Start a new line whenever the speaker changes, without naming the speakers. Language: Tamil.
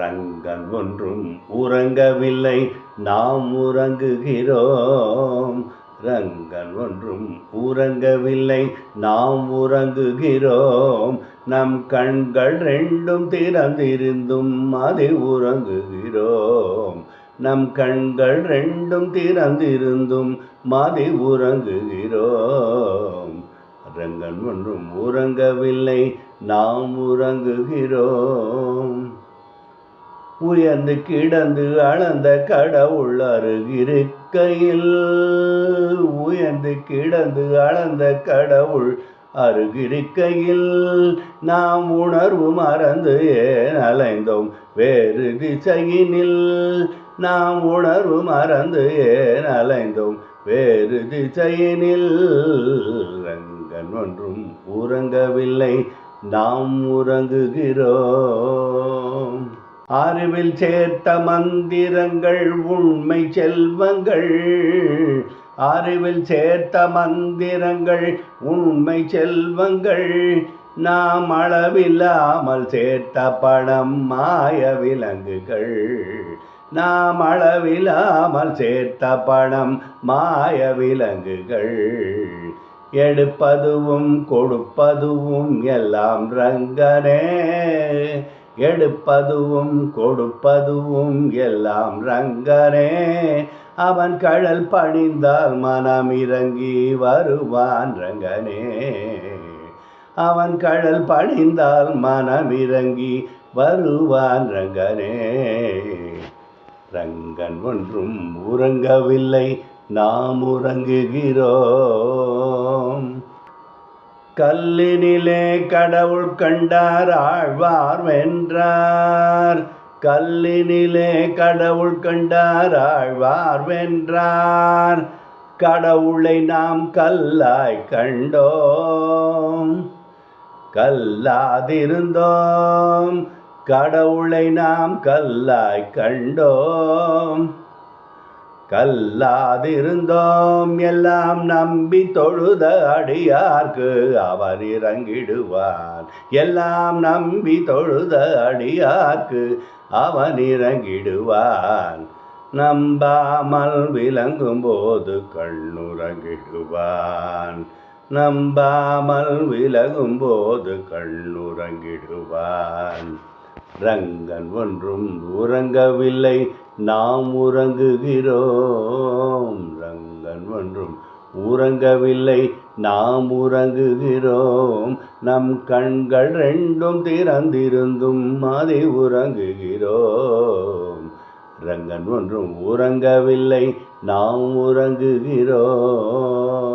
ரங்கன் ஒன்றும் உறங்கவில்லை, நாம் உறங்குகிறோம். ரங்கன் ஒன்றும் உறங்கவில்லை, நாம் உறங்குகிறோம். நம் கண்கள் ரெண்டும் திறந்திருந்தும் அதை உறங்குகிறோம். நம் கண்கள் ரெண்டும் திறந்திருந்தும் மதி உறங்குகிறோம். ரங்கன் ஒன்றும் உறங்கவில்லை, நாம் உறங்குகிறோம். உயர்ந்து கிடந்து அளந்த கடவுள் அருகிருக்கையில், உயர்ந்து கிடந்து அளந்த கடவுள் அருகிருக்கையில், நாம் உணர்வு மறந்து ஏன் அலைந்தோம் வேறு திசையினில். நாம் உணர்வு மறந்து ஏன் அலைந்தோம் வேறு திசையினில். ரங்கன் ஒன்றும் உறங்கவில்லை, நாம் உறங்குகிறோம். அறிவில் சேர்த்த மந்திரங்கள் உண்மை செல்வங்கள், அறிவில் சேர்த்த மந்திரங்கள் உண்மை செல்வங்கள். நாம் அளவில்லாமல் சேர்த்த பணம் மாய விலங்குகள். நாம் அளவில்லாமல் சேர்த்த பணம் மாய விலங்குகள். எடுப்பதுவும் கொடுப்பதுவும் எல்லாம் ரங்கனே, எடுப்பதுவும் கொடுப்பதுவும் எல்லாம் ரங்கனே. அவன் கடல் பணிந்தால் மனம் இறங்கி வருவான் ரங்கனே. அவன் கடல் பணிந்தால் மனம் இறங்கி வருவான் ரங்கனே. ரங்கன் ஒன்றும் உறங்கவில்லை, நாம் உறங்குகிறோம். கல்லினிலே கடவுள் கண்டார் ஆழ்வார் வென்றார். கல்லினிலே கடவுள் கண்டார் ஆழ்வார் வென்றார். கடவுளை நாம் கல்லாய் கண்டோம், கல்லாதிருந்தோம். கடவுளை நாம் கல்லாய் கண்டோம், கல்லாதிருந்தோம். எல்லாம் நம்பி தொழுத அடியார்க்கு அவர் இறங்கிடுவான். எல்லாம் நம்பி தொழுத அடியார்க்கு அவன் இறங்கிடுவான். நம்பாமல் விளங்கும் போது கண்ணுறங்கிடுவான். நம்பாமல் விலகும் போது கண்ணுறங்கிடுவான். ரங்கன் ஒன்றும் உறங்கவில்லை, நாம் உறங்குகிறோம். ரங்கன் ஒன்றும் உறங்கவில்லை, நாம் உறங்குகிறோம். நம் கண்கள் ரெண்டும் திறந்திருந்தும் அதை உறங்குகிறோம். ரங்கன் ஒன்றும் உறங்கவில்லை, நாம் உறங்குகிறோம்.